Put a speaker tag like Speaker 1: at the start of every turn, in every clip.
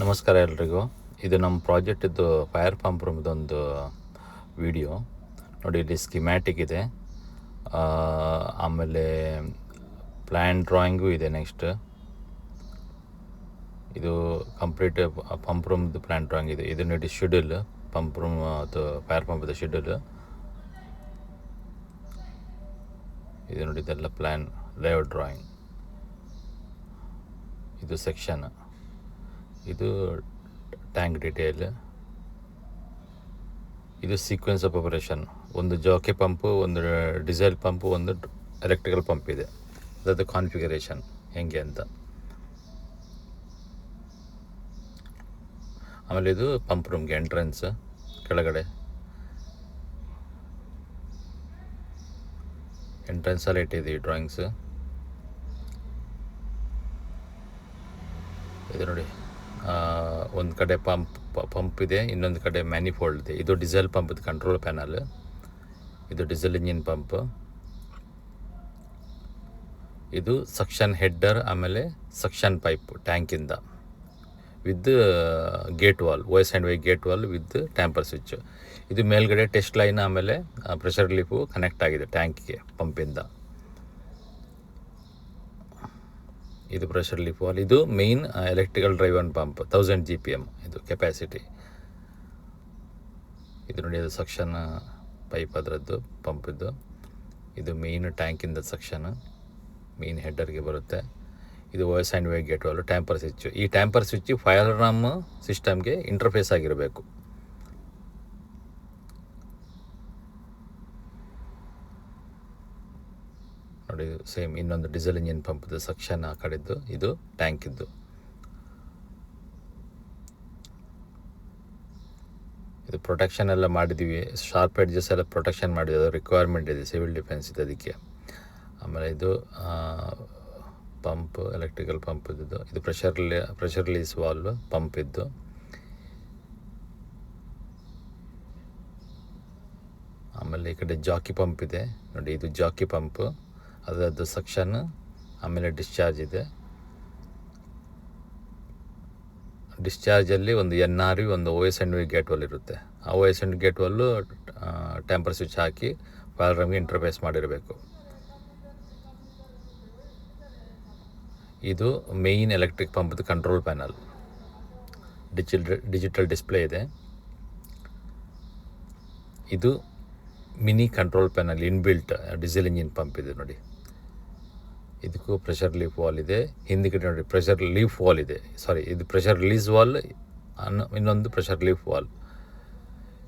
Speaker 1: ನಮಸ್ಕಾರ ಎಲ್ರಿಗೂ. ಇದು ನಮ್ಮ ಪ್ರಾಜೆಕ್ಟಿದ್ದು ಫೈರ್ ಪಂಪ್ ರೂಮ್ದೊಂದು ವಿಡಿಯೋ ನೋಡಿ. ಇಲ್ಲಿ ಸ್ಕಿಮ್ಯಾಟಿಕ್ ಇದೆ, ಆಮೇಲೆ ಪ್ಲ್ಯಾನ್ ಡ್ರಾಯಿಂಗು ಇದೆ. ನೆಕ್ಸ್ಟ್ ಇದು ಕಂಪ್ಲೀಟ್ ಪಂಪ್ ರೂಮ್ದು ಪ್ಲ್ಯಾನ್ ಡ್ರಾಯಿಂಗ್ ಇದೆ. ಇದು ನೋಡಿ ಶೆಡ್ಯೂಲ್, ಪಂಪ್ ರೂಮ್ ಅದು ಫೈರ್ ಪಂಪ್ದು ಶೆಡ್ಯೂಲ್ ಇದು ನೋಡಿ. ಇದೆಲ್ಲ ಪ್ಲ್ಯಾನ್ ಲೇಔಟ್ ಡ್ರಾಯಿಂಗ್. ಇದು ಸೆಕ್ಷನ್, ಇದು ಟ್ಯಾಂಕ್ ಡೀಟೇಲ್, ಇದು ಸೀಕ್ವೆನ್ಸ್ ಆಫ್ ಆಪರೇಷನ್. ಒಂದು ಜಾಕಿ ಪಂಪು, ಒಂದು ಡೀಸೆಲ್ ಪಂಪು, ಒಂದು ಎಲೆಕ್ಟ್ರಿಕಲ್ ಪಂಪ್ ಇದೆ. ಅದರದ್ದು ಕಾನ್ಫಿಗರೇಷನ್ ಹೆಂಗೆ ಅಂತ. ಆಮೇಲೆ ಇದು ಪಂಪ್ ರೂಮ್ಗೆ ಎಂಟ್ರೆನ್ಸ್ ಕೆಳಗಡೆ. ಎಂಟ್ರೆನ್ಸಲ್ಲಿ ಇಟ್ಟಿದೆ ಈ ಡ್ರಾಯಿಂಗ್ಸ್. ಇದು ನೋಡಿ, ಒಂದು ಕಡೆ ಪಂಪ್ ಇದೆ, ಇನ್ನೊಂದು ಕಡೆ ಮ್ಯಾನಿಫೋಲ್ಡ್ ಇದೆ. ಇದು ಡೀಸೆಲ್ ಪಂಪ್ದು ಕಂಟ್ರೋಲ್ ಪ್ಯಾನಲ್, ಇದು ಡೀಸೆಲ್ ಇಂಜಿನ್ ಪಂಪ್. ಇದು ಸಕ್ಷನ್ ಹೆಡ್ಡರ್, ಆಮೇಲೆ ಸಕ್ಷನ್ ಪೈಪ್ ಟ್ಯಾಂಕಿಂದ with gate valve, OS and Y gate valve with tamper switch. ಇದು ಮೇಲ್ಗಡೆ ಟೆಸ್ಟ್ ಲೈನ್, ಆಮೇಲೆ ಪ್ರೆಷರ್ ರಿಲೀಫು ಕನೆಕ್ಟ್ ಆಗಿದೆ ಟ್ಯಾಂಕಿಗೆ ಪಂಪಿಂದ. ಇದು ಪ್ರೆಷರ್ ರಿಲೀಫ್ ವಾಲ್. ಇದು main electrical drive on pump 1000 GPM ಇದು ಕೆಪಾಸಿಟಿ. ಇದು ನೋಡಿ, ಅದು ಸಕ್ಷನ್ ಪೈಪ್ ಅದರದ್ದು ಪಂಪಿದ್ದು. ಇದು ಮೇಯ್ನ್ ಟ್ಯಾಂಕಿಂದ ಸಕ್ಷನ್, ಮೇಯ್ನ್ ಹೆಡ್ಡರ್ಗೆ ಬರುತ್ತೆ. ಇದು OS and Y gate valve, tamper switch. ಈ ಟ್ಯಾಂಪರ್ ಸ್ವಿಚ್ ಫೈರ್ ಅಲಾರ್ಮ್ ಸಿಸ್ಟಮ್ಗೆ ಇಂಟರ್ಫೇಸ್ ಆಗಿರಬೇಕು. ನೋಡಿ, ಸೇಮ್ ಇನ್ನೊಂದು ಡೀಸೆಲ್ ಇಂಜಿನ್ ಪಂಪ್ದು ಸಕ್ಷನ್ ಆ ಕಡೆದ್ದು, ಇದು ಟ್ಯಾಂಕಿದ್ದು. ಇದು ಪ್ರೊಟೆಕ್ಷನ್ ಎಲ್ಲ ಮಾಡಿದ್ದೀವಿ, ಶಾರ್ಪ್ ಎಡ್ಜಸ್ ಎಲ್ಲ ಪ್ರೊಟೆಕ್ಷನ್ ಮಾಡಿದ್ವಿ. ಅದು ರಿಕ್ವೈರ್ಮೆಂಟ್ ಇದೆ, ಸಿವಿಲ್ ಡಿಫೆನ್ಸ್ ಇದೆ ಅದಕ್ಕೆ. ಆಮೇಲೆ ಇದು ಪಂಪ್, ಎಲೆಕ್ಟ್ರಿಕಲ್ ಪಂಪ್ ಇದ್ದು. ಇದು ಪ್ರೆಷರ್ ರಿಲೀಸ್ ವಾಲ್ವ್ ಪಂಪ್ ಇದ್ದು. ಆಮೇಲೆ ಈ ಕಡೆ ಜಾಕಿ ಪಂಪ್ ಇದೆ ನೋಡಿ, ಇದು ಜಾಕಿ ಪಂಪ್, ಅದರದ್ದು ಸಕ್ಷನ್, ಆಮೇಲೆ ಡಿಸ್ಚಾರ್ಜ್ ಇದೆ. ಡಿಸ್ಚಾರ್ಜಲ್ಲಿ ಒಂದು NRV, ಒಂದು OS and Y gate valve ಇರುತ್ತೆ. ಆ OS ಆ್ಯಂಡ್ ಗೇಟ್ ವಾಲ್ಲು ಟ್ಯಾಂಪರ್ ಸ್ವಿಚ್ ಹಾಕಿ ಫೈರ್ ಅಲಾರ್ಮ್ಗೆ ಇಂಟರ್ಫೇಸ್ ಮಾಡಿರಬೇಕು. ಇದು ಮೇಯ್ನ್ ಎಲೆಕ್ಟ್ರಿಕ್ ಪಂಪ್ದು ಕಂಟ್ರೋಲ್ ಪ್ಯಾನಲ್, ಡಿಜಿಟಲ್ ಡಿಸ್ಪ್ಲೇ ಇದೆ. ಇದು mini control panel inbuilt diesel engine pump ಇದೆ ನೋಡಿ. ಇದಕ್ಕೂ ಪ್ರೆಷರ್ ರಿಲೀಫ್ ವಾಲ್ ಇದೆ. ಹಿಂದಿಗಡೆ ನೋಡಿ ಪ್ರೆಷರ್ ರಿಲೀಫ್ ವಾಲ್ ಇದೆ, ಸಾರಿ, ಇದು ಪ್ರೆಷರ್ ರಿಲೀಸ್ ವಾಲ್, ಇನ್ನೊಂದು ಪ್ರೆಷರ್ ರಿಲೀಫ್ ವಾಲ್.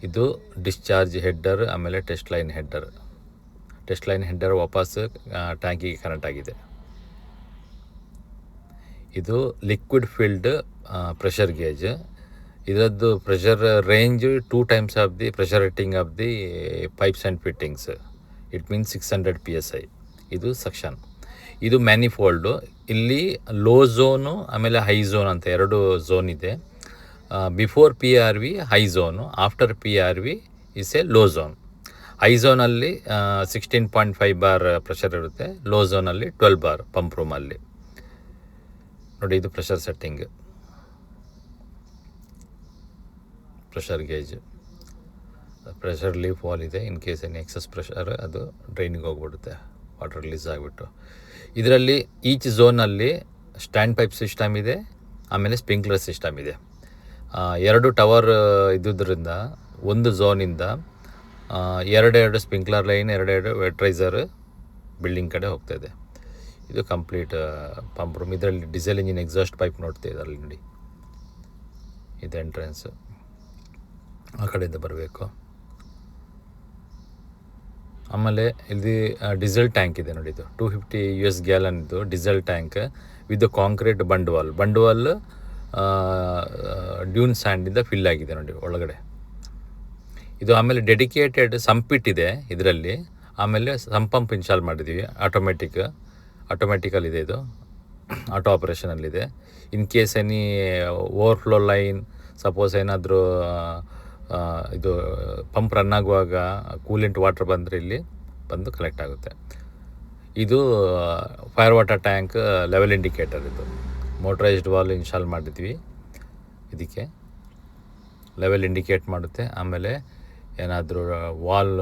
Speaker 1: ಇದು ಡಿಸ್ಚಾರ್ಜ್ ಹೆಡ್ಡರ್, ಆಮೇಲೆ test line header. Test line header ವಾಪಸ್ ಟ್ಯಾಂಕಿಗೆ ಕನೆಕ್ಟ್ ಆಗಿದೆ. ಇದು ಲಿಕ್ವಿಡ್ ಫಿಲ್ಡ್ ಪ್ರೆಷರ್ ಗೇಜ್. ಇದರದ್ದು pressure range 2 times of the pressure rating of the pipes and fittings. It means 600 PSI. ಇದು suction. ಇದು ಮ್ಯಾನಿಫೋಲ್ಡು. ಇಲ್ಲಿ low zone, ಆಮೇಲೆ high zone ಅಂತ 2 zone ಇದೆ. Before PRV high zone, after PRV is A low zone. High ಝೋನಲ್ಲಿ 16.5 bar pressure ಇರುತ್ತೆ, low ಝೋನಲ್ಲಿ 12 bar pump ರೂಮಲ್ಲಿ ನೋಡಿ. ಇದು pressure setting, pressure gauge. Pressure relief valve ಇದೆ. ಇನ್ ಕೇಸ್ ಏನು ಎಕ್ಸಸ್ ಪ್ರೆಷರ್ ಅದು ಡ್ರೈನಿಗೆ ಹೋಗ್ಬಿಡುತ್ತೆ, ವಾಟರ್ ರಿಲೀಸ್ ಆಗಿಬಿಟ್ಟು. ಇದರಲ್ಲಿ ಈಚ್ ಝೋನಲ್ಲಿ ಸ್ಟ್ಯಾಂಡ್ ಪೈಪ್ ಸಿಸ್ಟಮ್ ಇದೆ, ಆಮೇಲೆ ಸ್ಪ್ರಿಂಕ್ಲರ್ ಸಿಸ್ಟಮ್ ಇದೆ. 2 ಟವರ್ ಇದ್ದುದರಿಂದ ಒಂದು ಝೋನಿಂದ 2 ಸ್ಪ್ರಿಂಕ್ಲರ್ ಲೈನ್, 2 ವೆಟ್ರೈಸರ್ ಬಿಲ್ಡಿಂಗ್ ಕಡೆ ಹೋಗ್ತಾಯಿದೆ. ಇದು ಕಂಪ್ಲೀಟ್ ಪಂಪ್ ರೂಮ್. ಇದರಲ್ಲಿ ಡೀಸೆಲ್ ಇಂಜಿನ್ ಎಕ್ಸಾಸ್ಟ್ ಪೈಪ್ ನೋಡ್ತೀವಿ ಅದರಲ್ಲಿ ನೋಡಿ. ಇದು ಎಂಟ್ರೆನ್ಸ್, ಆ ಕಡೆಯಿಂದ ಬರಬೇಕು. ಆಮೇಲೆ ಇಲ್ಲಿ ಡೀಸೆಲ್ ಟ್ಯಾಂಕ್ ಇದೆ ನೋಡಿ. ಇದು 250 US ಗ್ಯಾಲನ್ದು diesel tank with concrete bund wall dune ಸ್ಯಾಂಡಿಂದ ಫಿಲ್ ಆಗಿದೆ ನೋಡಿ ಒಳಗಡೆ. ಇದು ಆಮೇಲೆ ಡೆಡಿಕೇಟೆಡ್ ಸಂಪಿಟ್ ಇದೆ ಇದರಲ್ಲಿ. ಆಮೇಲೆ ಸಂಪಂಪ್ ಇನ್ಸ್ಟಾಲ್ ಮಾಡಿದ್ದೀವಿ, ಆಟೋಮೆಟಿಕಲ್ ಇದೆ. ಇದು ಆಟೋ ಆಪರೇಷನಲ್ಲಿದೆ. In case any overflow line, suppose ಏನಾದರೂ ಇದು ಪಂಪ್ ರನ್ ಆಗುವಾಗ ಕೂಲೆಂಟ್ ವಾಟರ್ ಬಂದರೆ ಇಲ್ಲಿ ಬಂದು ಕಲೆಕ್ಟ್ ಆಗುತ್ತೆ. ಇದು fire water tank level indicator. ಇದು ಮೋಟರೈಸ್ಡ್ ವಾಲ್ ಇನ್ಸ್ಟಾಲ್ ಮಾಡಿದ್ವಿ. ಇದಕ್ಕೆ ಲೆವೆಲ್ ಇಂಡಿಕೇಟ್ ಮಾಡುತ್ತೆ. ಆಮೇಲೆ ಏನಾದರೂ ವಾಲ್